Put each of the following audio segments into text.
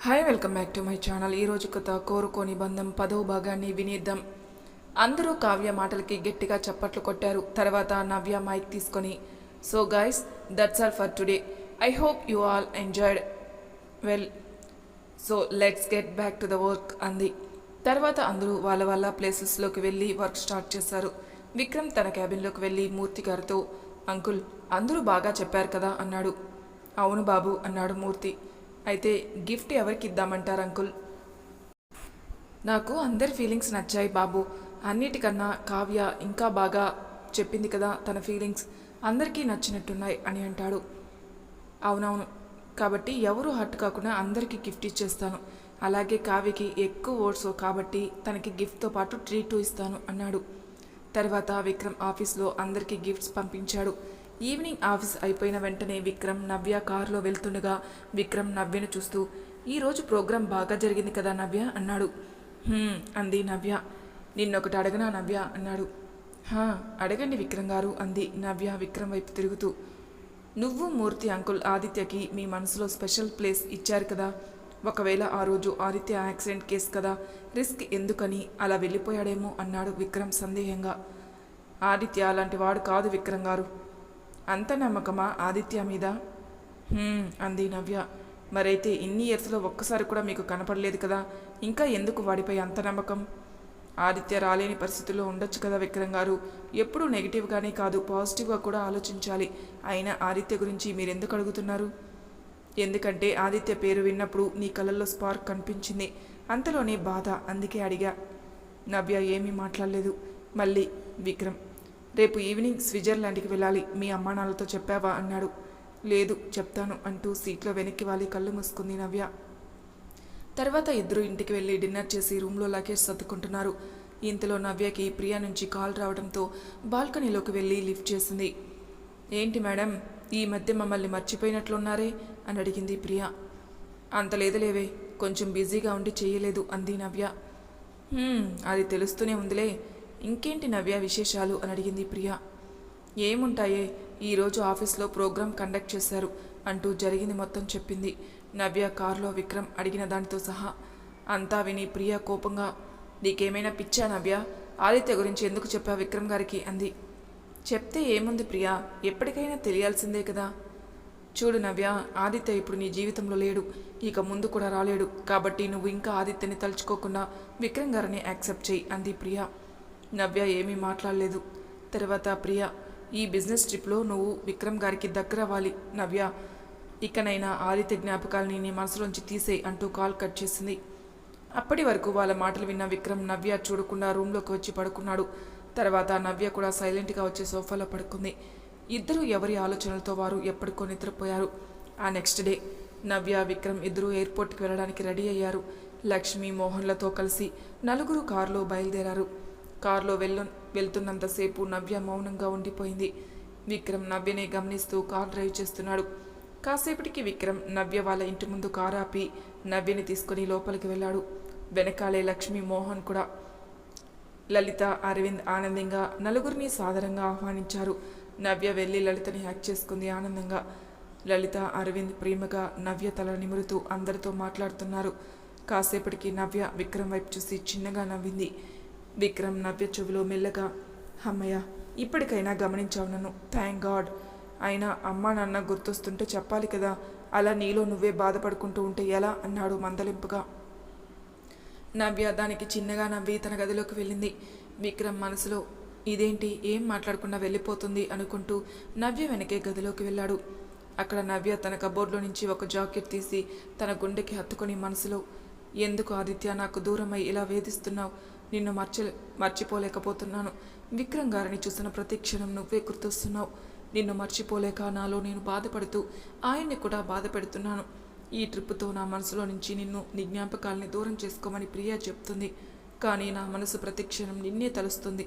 Hi welcome back to my channel. ఈరోజు కథ కోరుకోని బంధం 10వ భాగాన్ని వినేద్దాం. అందరూ కావ్య మాటలకి గట్టిగా చప్పట్లు కొట్టారు. తర్వాత నవ్య మైక్ తీసుకొని, so guys, that's all for today. I hope you all enjoyed well, so let's get back to the work అంది. తర్వాత అందరూ వాళ్ళ ప్లేసెస్లోకి వెళ్ళి వర్క్ స్టార్ట్ చేశారు. విక్రమ్ తన క్యాబిన్లోకి వెళ్ళి మూర్తి గారితో, అంకుల్, అందరూ బాగా చెప్పారు కదా అన్నాడు. అవును బాబు అన్నాడు మూర్తి. అయితే గిఫ్ట్ ఎవరికి ఇద్దామంటారు అంకుల్? నాకు అందరి ఫీలింగ్స్ నచ్చాయి బాబు. అన్నిటికన్నా కావ్య ఇంకా బాగా చెప్పింది కదా తన ఫీలింగ్స్, అందరికీ నచ్చినట్టున్నాయి అని అంటాడు. అవునవును, కాబట్టి ఎవరు హర్ట్ కాకుండా అందరికీ గిఫ్ట్ ఇచ్చేస్తాను. అలాగే కావ్యకి ఎక్కువ ఓట్స్ కాబట్టి తనకి గిఫ్ట్తో పాటు ట్రీట్ ఇస్తాను అన్నాడు. తర్వాత విక్రమ్ ఆఫీస్లో అందరికీ గిఫ్ట్స్ పంపించాడు. ఈవినింగ్ ఆఫీస్ అయిపోయిన వెంటనే విక్రమ్ నవ్య కారులో వెళ్తుండగా విక్రమ్ నవ్యను చూస్తూ, ఈరోజు ప్రోగ్రాం బాగా జరిగింది కదా నవ్య అన్నాడు. అంది నవ్య. నిన్నొకటి అడగనా నవ్య అన్నాడు. అడగండి విక్రమ్ గారు అంది నవ్య విక్రమ్ వైపు తిరుగుతూ. నువ్వు మూర్తి అంకుల్ ఆదిత్యకి మీ మనసులో స్పెషల్ ప్లేస్ ఇచ్చారు కదా, ఒకవేళ ఆ రోజు ఆదిత్య యాక్సిడెంట్ కేసు కదా, రిస్క్ ఎందుకని అలా వెళ్ళిపోయాడేమో అన్నాడు విక్రమ్ సందేహంగా. ఆదిత్య అలాంటి వాడు కాదు విక్రమ్ గారు. అంత నమ్మకమా ఆదిత్య మీద? అంది నవ్య. మరైతే ఇన్ని ఇయర్స్లో ఒక్కసారి కూడా మీకు కనపడలేదు కదా, ఇంకా ఎందుకు వాడిపై అంత నమ్మకం? ఆదిత్య రాలేని పరిస్థితుల్లో ఉండొచ్చు కదా విక్రమ్ గారు. ఎప్పుడూ నెగిటివ్గానే కాదు, పాజిటివ్గా కూడా ఆలోచించాలి. అయినా ఆదిత్య గురించి మీరెందుకు అడుగుతున్నారు? ఎందుకంటే ఆదిత్య పేరు విన్నప్పుడు నీ కళ్ళల్లో స్పార్క్ కనిపించింది, అంతలోనే బాధ, అందుకే అడిగా. నవ్య ఏమీ మాట్లాడలేదు. మళ్ళీ విక్రమ్, రేపు ఈవినింగ్ స్విట్జర్లాండ్కి వెళ్ళాలి, మీ అమ్మానాన్నలతో చెప్పావా అన్నాడు. లేదు, చెప్తాను అంటూ సీట్లో వెనక్కి వాలి కళ్ళు మూసుకుంది నవ్య. తర్వాత ఇద్దరు ఇంటికి వెళ్ళి డిన్నర్ చేసి రూమ్లో లగేజ్ సర్దుకుంటున్నారు. ఇంతలో నవ్యకి ప్రియా నుంచి కాల్ రావడంతో బాల్కనీలోకి వెళ్ళి లిఫ్ట్ చేసింది. ఏంటి మేడం, ఈ మధ్య మమ్మల్ని మర్చిపోయినట్లున్నారే అని అడిగింది ప్రియా. అంత లేదులేవే, కొంచెం బిజీగా ఉండి చేయలేదు అంది నవ్య. అది తెలుస్తూనే ఉందిలే. ఇంకేంటి నవ్య విశేషాలు అని అడిగింది ప్రియా. ఏముంటాయే, ఈరోజు ఆఫీస్లో ప్రోగ్రాం కండక్ట్ చేశారు అంటూ జరిగింది మొత్తం చెప్పింది నవ్య కారులో విక్రమ్ అడిగిన దానితో సహా. అంతా విని ప్రియా కోపంగా, నీకేమైనా పిచ్చా నవ్య, ఆదిత్య గురించి ఎందుకు చెప్పా విక్రమ్ గారికి అంది. చెప్తే ఏముంది ప్రియా, ఎప్పటికైనా తెలియాల్సిందే కదా. చూడు నవ్య, ఆదిత్య ఇప్పుడు నీ జీవితంలో లేడు, ఇక ముందు కూడా రాలేడు, కాబట్టి నువ్వు ఇంకా ఆదిత్యని తలుచుకోకుండా విక్రమ్ గారిని యాక్సెప్ట్ చేయి అంది ప్రియా. నవ్య ఏమీ మాట్లాడలేదు. తర్వాత ప్రియా, ఈ బిజినెస్ ట్రిప్లో నువ్వు విక్రమ్ గారికి దగ్గర అవ్వాలి నవ్య, ఇకనైనా ఆదిత్య జ్ఞాపకాలని నీ మనసులోంచి తీసేయి అంటూ కాల్ కట్ చేసింది. అప్పటి వరకు వాళ్ళ మాటలు విన్న విక్రమ్ నవ్య చూడకుండా రూమ్లోకి వచ్చి పడుకున్నాడు. తర్వాత నవ్య కూడా సైలెంట్గా వచ్చి సోఫాలో పడుకుంది. ఇద్దరూ ఎవరి ఆలోచనలతో వారు ఎప్పటికో నిద్రపోయారు. ఆ నెక్స్ట్ డే నవ్య విక్రమ్ ఇద్దరూ ఎయిర్పోర్ట్కి వెళ్ళడానికి రెడీ అయ్యారు. లక్ష్మి మోహన్లతో కలిసి నలుగురు కారులో బయలుదేరారు. కారులో వెళ్తున్నంతసేపు నవ్య మౌనంగా ఉండిపోయింది. విక్రమ్ నవ్యనే గమనిస్తూ కార్ డ్రైవ్ చేస్తున్నాడు. కాసేపటికి విక్రమ్ నవ్య వాళ్ళ ఇంటి ముందు కారు ఆపి నవ్యని తీసుకుని లోపలికి వెళ్ళాడు. వెనకాలే లక్ష్మి మోహన్ కూడా. లలిత, అరవింద్ ఆనందంగా నలుగురిని సాదరంగా ఆహ్వానించారు. నవ్య వెళ్ళి లలితని హ్యాక్ చేసుకుంది ఆనందంగా. లలిత, అరవింద్ ప్రేమగా నవ్య తల నిమురుతూ అందరితో మాట్లాడుతున్నారు. కాసేపటికి నవ్య విక్రమ్ వైపు చూసి చిన్నగా నవ్వింది. విక్రమ్ నవ్య చెవిలో మెల్లగా, అమ్మయ్య, ఇప్పటికైనా గమనించావు నన్ను, థ్యాంక్ గాడ్. అయినా అమ్మా నాన్న గుర్తొస్తుంటే చెప్పాలి కదా, అలా నీలో నువ్వే బాధపడుకుంటూ ఉంటే ఎలా అన్నాడు మందలింపుగా. నవ్య దానికి చిన్నగా నవ్వి తన గదిలోకి వెళ్ళింది. విక్రమ్ మనసులో, ఇదేంటి ఏం మాట్లాడకుండా వెళ్ళిపోతుంది అనుకుంటూ నవ్య వెనకే గదిలోకి వెళ్ళాడు. అక్కడ నవ్య తన కబోర్డ్లో నుంచి ఒక జాకెట్ తీసి తన గుండెకి హత్తుకొని మనసులో, ఎందుకు ఆదిత్య నాకు దూరమై ఇలా వేధిస్తున్నావు, నిన్ను మర్చిపోలేకపోతున్నాను. విక్రమ్ గారిని చూసిన ప్రతి క్షణం నువ్వే గుర్తొస్తున్నావు. నిన్ను మర్చిపోలేక నాలో నేను బాధపడుతూ ఆయన్ని కూడా బాధ పెడుతున్నాను. ఈ ట్రిప్తో నా మనసులో నుంచి నిన్ను, నీ జ్ఞాపకాలని దూరం చేసుకోమని ప్రియా చెప్తుంది. కానీ నా మనసు ప్రతి క్షణం నిన్నే తలుస్తుంది.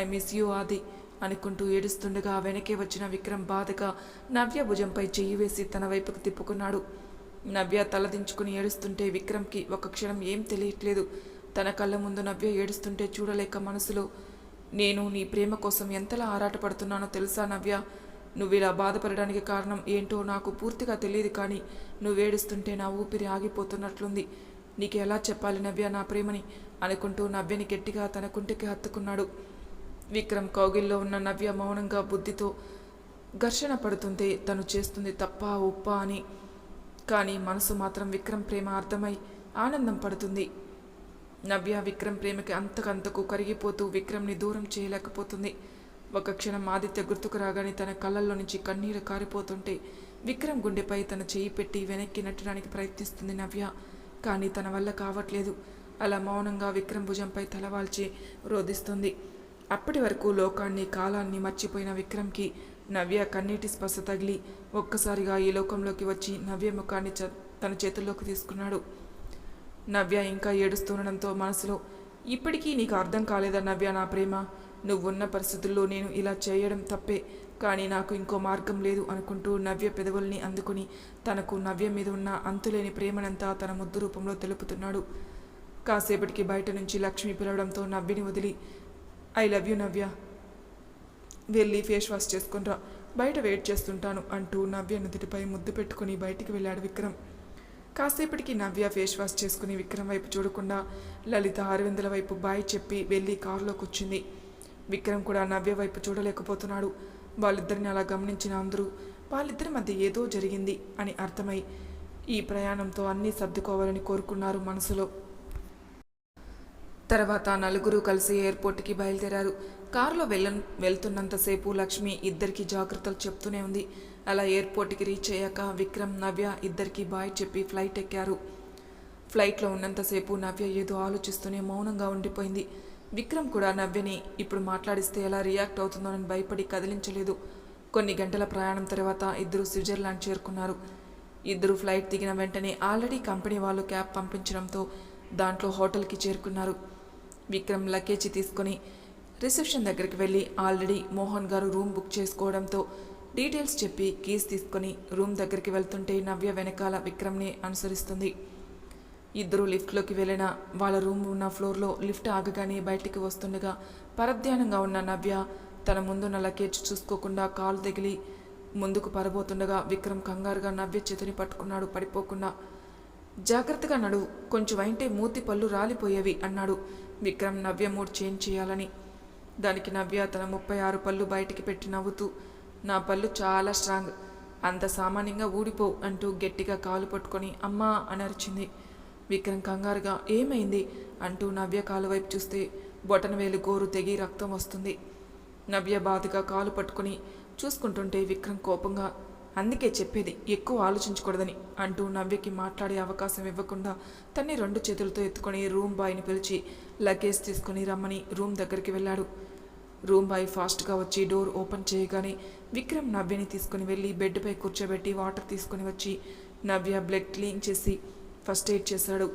ఐ మిస్ యూ ఆది అనుకుంటూ ఏడుస్తుండగా వెనకే వచ్చిన విక్రమ్ బాధగా నవ్య భుజంపై చెయ్యి వేసి తన వైపుకు తిప్పుకున్నాడు. నవ్య తలదించుకుని ఏడుస్తుంటే విక్రమ్కి ఒక క్షణం ఏం తెలియట్లేదు. తన కళ్ళ ముందు నవ్య ఏడుస్తుంటే చూడలేక మనసులో, నేను నీ ప్రేమ కోసం ఎంతలా ఆరాటపడుతున్నానో తెలుసా నవ్య, నువ్వు ఇలా బాధపడడానికి కారణం ఏంటో నాకు పూర్తిగా తెలియదు, కానీ నువ్వేడుస్తుంటే నా ఊపిరి ఆగిపోతున్నట్లుంది. నీకు ఎలా చెప్పాలి నవ్య నా ప్రేమని అనుకుంటూ నవ్యని గట్టిగా తన కుంటికి హత్తుకున్నాడు. విక్రమ్ కౌగిల్లో ఉన్న నవ్య మౌనంగా బుద్ధితో ఘర్షణ పడుతుంటే తను చేస్తుంది తప్ప ఉప్ప అని, కానీ మనసు మాత్రం విక్రమ్ ప్రేమ అర్థమై ఆనందం పడుతుంది. నవ్య విక్రమ్ ప్రేమకి అంతకంతకు కరిగిపోతూ విక్రమ్ని దూరం చేయలేకపోతుంది. ఒక క్షణం ఆదిత్య గుర్తుకు రాగానే తన కళ్ళల్లో నుంచి కన్నీరు కారిపోతుంటే విక్రమ్ గుండెపై తన చేయి పెట్టి వెనక్కి నెట్టడానికి ప్రయత్నిస్తుంది నవ్య. కానీ తన వల్ల కావట్లేదు. అలా మౌనంగా విక్రమ్ భుజంపై తలవాల్చి రోధిస్తుంది. అప్పటి వరకు లోకాన్ని కాలాన్ని మర్చిపోయిన విక్రమ్కి నవ్య కన్నీటి స్పర్శ తగిలి ఒక్కసారిగా ఈ లోకంలోకి వచ్చి నవ్య ముఖాన్ని తన చేతుల్లోకి తీసుకున్నాడు. నవ్య ఇంకా ఏడుస్తుండడంతో మనసులో, ఇప్పటికీ నీకు అర్థం కాలేదా నవ్య నా ప్రేమ? నువ్వున్న పరిస్థితుల్లో నేను ఇలా చేయడం తప్పే, కానీ నాకు ఇంకో మార్గం లేదు అనుకుంటూ నవ్య పెదవుల్ని అందుకుని తనకు నవ్య మీద ఉన్న అంతులేని ప్రేమనంతా తన ముద్దు రూపంలో తెలుపుతున్నాడు. కాసేపటికి బయట నుంచి లక్ష్మి పిలవడంతో నవ్యని వదిలి, ఐ లవ్ యూ నవ్య, వెళ్ళి ఫేస్ వాష్ చేసుకునిరా, బయట వెయిట్ చేస్తుంటాను అంటూ నవ్య నుదుటిపై ముద్దు పెట్టుకుని బయటికి వెళ్ళాడు విక్రమ్. కాసేపటికి నవ్య ఫేస్ వాష్ చేసుకుని విక్రమ్ వైపు చూడకుండా లలిత అరవిందుల వైపు బాయ్ చెప్పి వెళ్ళి కారులో కూర్చుంది. విక్రమ్ కూడా నవ్య వైపు చూడలేకపోతున్నాడు. వాళ్ళిద్దరిని అలా గమనించిన అందరూ వాళ్ళిద్దరి మధ్య ఏదో జరిగింది అని అర్థమై ఈ ప్రయాణంతో అన్నీ సర్దుకోవాలని కోరుకున్నారు మనసులో. తర్వాత నలుగురు కలిసి ఎయిర్పోర్ట్కి బయలుదేరారు. కారులో వెళ్తున్నంతసేపు లక్ష్మి ఇద్దరికి జాగ్రత్తలు చెప్తూనే ఉంది. అలా ఎయిర్పోర్ట్కి రీచ్ అయ్యాక విక్రమ్ నవ్య ఇద్దరికి బాయ్ చెప్పి ఫ్లైట్ ఎక్కారు. ఫ్లైట్లో ఉన్నంతసేపు నవ్య ఏదో ఆలోచిస్తూనే మౌనంగా ఉండిపోయింది. విక్రమ్ కూడా నవ్యని ఇప్పుడు మాట్లాడిస్తే ఎలా రియాక్ట్ అవుతుందోనని భయపడి కదిలించలేదు. కొన్ని గంటల ప్రయాణం తర్వాత ఇద్దరు స్విట్జర్లాండ్ చేరుకున్నారు. ఇద్దరు ఫ్లైట్ దిగిన వెంటనే ఆల్రెడీ కంపెనీ వాళ్ళు క్యాబ్ పంపించడంతో దాంట్లో హోటల్కి చేరుకున్నారు. విక్రమ్ లగేజ్ తీసుకొని రిసెప్షన్ దగ్గరికి వెళ్ళి ఆల్రెడీ మోహన్ గారు రూమ్ బుక్ చేసుకోవడంతో డీటెయిల్స్ చెప్పి కీస్ తీసుకొని రూమ్ దగ్గరికి వెళ్తుంటే నవ్య వెనకాల విక్రమ్ని అనుసరిస్తుంది. ఇద్దరు లిఫ్ట్లోకి వెళ్ళిన వాళ్ళ రూమ్ ఉన్న ఫ్లోర్లో లిఫ్ట్ ఆగగానే బయటికి వస్తుండగా పరధ్యానంగా ఉన్న నవ్య తన ముందున్న లగేజ్ చూసుకోకుండా కాలు తగిలి ముందుకు పరబోతుండగా విక్రమ్ కంగారుగా నవ్య చేతిని పట్టుకున్నాడు పడిపోకుండా. జాగ్రత్తగా నడు, కొంచెం అయితే మూతి పళ్ళు రాలిపోయేవి అన్నాడు విక్రమ్ నవ్య మూడ్ చేంజ్ చేయాలని. దానికి నవ్య తన 36 పళ్ళు బయటికి పెట్టి నవ్వుతూ, నా పళ్ళు చాలా స్ట్రాంగ్, అంత సామాన్యంగా ఊడిపోవు అంటూ గట్టిగా కాలు పట్టుకొని అమ్మా అని అరిచింది. విక్రమ్ కంగారుగా ఏమైంది అంటూ నవ్య కాలు వైపు చూస్తే బొటనవేలు గోరు తెగి రక్తం వస్తుంది. నవ్య బాధగా కాలు పట్టుకుని చూసుకుంటుంటే విక్రమ్ కోపంగా, అందుకే చెప్పేది ఎక్కువ ఆలోచించకూడదని అంటూ నవ్యకి మాట్లాడే అవకాశం ఇవ్వకుండా తన్ని 2 చేతులతో ఎత్తుకొని రూమ్ బాయ్ని పిలిచి లగేజ్ తీసుకుని రమ్మని రూమ్ దగ్గరికి వెళ్ళాడు. రూమ్ బాయ్ ఫాస్ట్గా వచ్చి డోర్ ఓపెన్ చేయగానే విక్రమ్ నవ్యని తీసుకుని వెళ్ళి బెడ్పై కూర్చోబెట్టి వాటర్ తీసుకుని వచ్చి నవ్య బ్లడ్ క్లీన్ చేసి ఫస్ట్ ఎయిడ్ చేశాడు.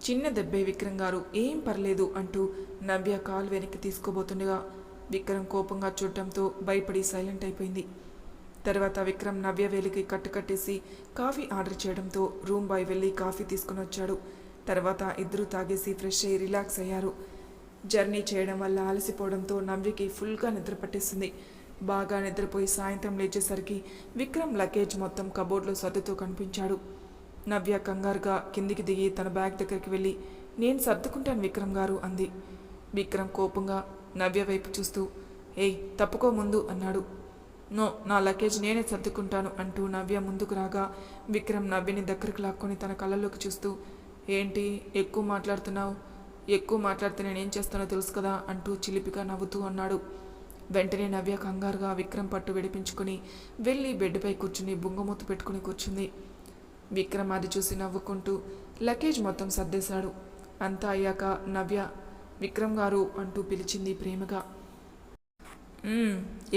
చిన్న దెబ్బే విక్రమ్ గారు, ఏం పర్లేదు అంటూ నవ్య కాలు వెనక్కి తీసుకోబోతుండగా విక్రమ్ కోపంగా చూడటంతో భయపడి సైలెంట్ అయిపోయింది. తర్వాత విక్రమ్ నవ్య వేలికి కట్టుకట్టేసి కాఫీ ఆర్డర్ చేయడంతో రూమ్ బాయ్ వెళ్ళి కాఫీ తీసుకుని వచ్చాడు. తర్వాత ఇద్దరు తాగేసి ఫ్రెష్ అయ్యి రిలాక్స్ అయ్యారు. జర్నీ చేయడం వల్ల అలసిపోవడంతో నవ్యకి ఫుల్గా నిద్ర పట్టేసింది. బాగా నిద్రపోయి సాయంత్రం లేచేసరికి విక్రమ్ లగేజ్ మొత్తం కబోర్డ్లో సర్దుతూ కనిపించాడు. నవ్య కంగారుగా కిందికి దిగి తన బ్యాగ్ దగ్గరికి వెళ్ళి, నేను సర్దుకుంటాను విక్రమ్ గారు అంది. విక్రమ్ కోపంగా నవ్య వైపు చూస్తూ, ఏయ్ తప్పుకో ముందు అన్నాడు. నో, నా లగేజ్ నేనే సర్దుకుంటాను అంటూ నవ్య ముందుకు రాగా విక్రమ్ నవ్యని దగ్గరకు లాక్కొని తన కళ్ళల్లోకి చూస్తూ, ఏంటి ఎక్కువ మాట్లాడుతున్నావు? ఎక్కువ మాట్లాడితే నేనేం చేస్తానో తెలుసు కదా అంటూ చిలిపిగా నవ్వుతూ అన్నాడు. వెంటనే నవ్య కంగారుగా విక్రమ్ పట్టు విడిపించుకుని వెళ్ళి బెడ్పై కూర్చుని బుంగమూత పెట్టుకుని కూర్చుంది. విక్రమ్ అది చూసి నవ్వుకుంటూ లగేజ్ మొత్తం సర్దేశాడు. అంతా అయ్యాక నవ్య, విక్రమ్ గారు అంటూ పిలిచింది ప్రేమగా.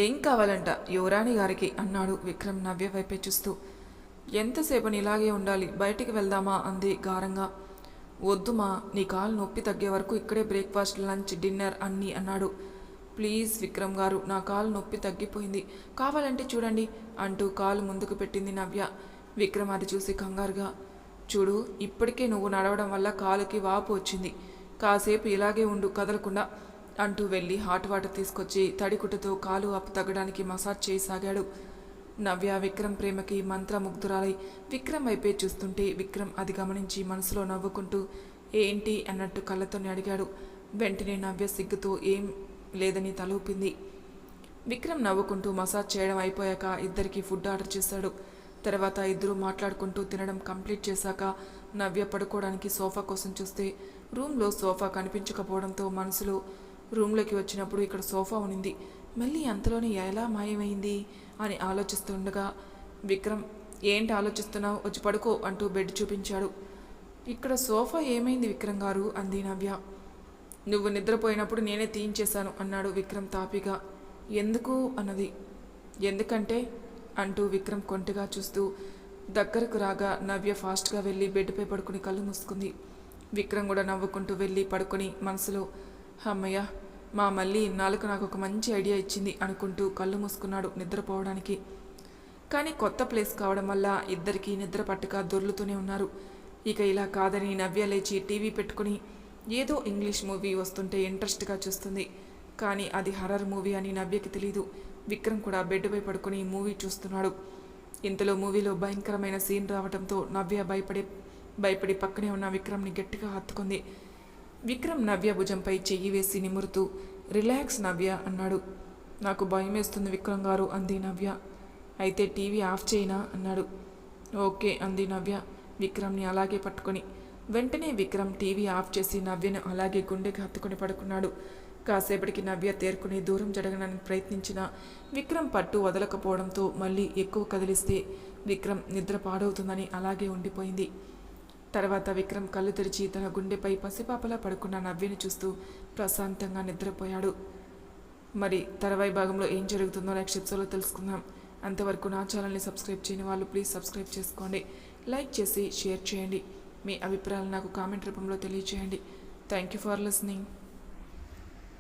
ఏం కావాలంట యువరాణి గారికి అన్నాడు విక్రమ్ నవ్య వైపే చూస్తూ. ఎంతసేపని ఇలాగే ఉండాలి, బయటికి వెళ్దామా అంది గారంగా. వద్దుమా, నీ కాలు నొప్పి తగ్గే వరకు ఇక్కడే బ్రేక్ఫాస్ట్ లంచ్ డిన్నర్ అన్నీ అన్నాడు. ప్లీజ్ విక్రమ్ గారు, నా కాలు నొప్పి తగ్గిపోయింది, కావాలంటే చూడండి అంటూ కాలు ముందుకు పెట్టింది నవ్య. విక్రమ్ అది చూసి కంగారుగా, చూడు ఇప్పటికే నువ్వు నడవడం వల్ల కాలుకి వాపు వచ్చింది, కాసేపు ఇలాగే ఉండు కదలకుండా, అంటూ వెళ్ళి హాట్ వాటర్ తీసుకొచ్చి తడికుట్టుతో కాలు అప్పు తగ్గడానికి మసాజ్ చేయసాగాడు. నవ్య విక్రమ్ ప్రేమకి మంత్రముగ్ధురాలై విక్రమ్ వైపే చూస్తుంటే విక్రమ్ అది గమనించి మనసులో నవ్వుకుంటూ ఏంటి అన్నట్టు కళ్ళతోనే అడిగాడు. వెంటనే నవ్య సిగ్గుతో ఏం లేదని తల ఊపింది. విక్రమ్ నవ్వుకుంటూ మసాజ్ చేయడం అయిపోయాక ఇద్దరికి ఫుడ్ ఆర్డర్ చేశాడు. తర్వాత ఇద్దరు మాట్లాడుకుంటూ తినడం కంప్లీట్ చేశాక నవ్య పడుకోవడానికి సోఫా కోసం చూస్తే రూమ్లో సోఫా కనిపించకపోవడంతో మనసులో రూమ్లోకి వచ్చినప్పుడు ఇక్కడ సోఫా ఉనింది, మళ్ళీ అంతలోనే ఎలా మాయమైంది అని ఆలోచిస్తుండగా విక్రమ్ ఏంటి ఆలోచిస్తున్నావు, వచ్చి పడుకో అంటూ బెడ్ చూపించాడు. ఇక్కడ సోఫా ఏమైంది విక్రమ్ గారు అంది నవ్య. నువ్వు నిద్రపోయినప్పుడు నేనే తీయించేశాను అన్నాడు విక్రమ్ తాపిగా. ఎందుకు అన్నది. ఎందుకంటే అంటూ విక్రమ్ కొంటగా చూస్తూ దగ్గరకు రాగా నవ్య ఫాస్ట్గా వెళ్ళి బెడ్పై పడుకుని కళ్ళు మూసుకుంది. విక్రమ్ కూడా నవ్వుకుంటూ వెళ్ళి పడుకొని మనసులో అమ్మయ్య మా మళ్ళీ ఇన్నాళ్ళకు నాకు ఒక మంచి ఐడియా ఇచ్చింది అనుకుంటూ కళ్ళు మూసుకున్నాడు నిద్రపోవడానికి. కానీ కొత్త ప్లేస్ కావడం వల్ల ఇద్దరికీ నిద్ర పట్టక దొర్లుతూనే ఉన్నారు. ఇక ఇలా కాదని నవ్య లేచి టీవీ పెట్టుకుని ఏదో ఇంగ్లీష్ మూవీ వస్తుంటే ఇంట్రెస్ట్గా చూస్తుంది. కానీ అది హర్రర్ మూవీ అని నవ్యకి తెలీదు. విక్రమ్ కూడా బెడ్పై పడుకుని మూవీ చూస్తున్నాడు. ఇంతలో మూవీలో భయంకరమైన సీన్ రావడంతో నవ్య భయపడి పక్కనే ఉన్న విక్రమ్ని గట్టిగా హత్తుకుంది. విక్రమ్ నవ్య భుజంపై చెయ్యి వేసి నిమురుతూ రిలాక్స్ నవ్య అన్నాడు. నాకు భయం వేస్తుంది విక్రమ్ గారు అంది నవ్య. అయితే టీవీ ఆఫ్ చేయనా అన్నాడు. ఓకే అంది నవ్య విక్రమ్ని అలాగే పట్టుకొని. వెంటనే విక్రమ్ టీవీ ఆఫ్ చేసి నవ్యను అలాగే గుండెకి హత్తుకొని పడుకున్నాడు. కాసేపటికి నవ్య తేరుకుని దూరం జరగడానికి ప్రయత్నించిన విక్రమ్ పట్టు వదలకపోవడంతో మళ్ళీ ఎక్కువ కదిలిస్తే విక్రమ్ నిద్ర పాడవుతుందని అలాగే ఉండిపోయింది. తర్వాత విక్రమ్ కళ్ళు తెరిచి తన గుండెపై పసిపాపలా పడుకున్న నవ్యని చూస్తూ ప్రశాంతంగా నిద్రపోయాడు. మరి తర్వాయి భాగంలో ఏం జరుగుతుందో నెక్స్ట్ ఎపిసోడ్లో తెలుసుకుందాం. అంతవరకు నా ఛానల్ని సబ్స్క్రైబ్ చేయని వాళ్ళు ప్లీజ్ సబ్స్క్రైబ్ చేసుకోండి, లైక్ చేసి షేర్ చేయండి, మీ అభిప్రాయాలు నాకు కామెంట్ రూపంలో తెలియజేయండి. Thank you for listening.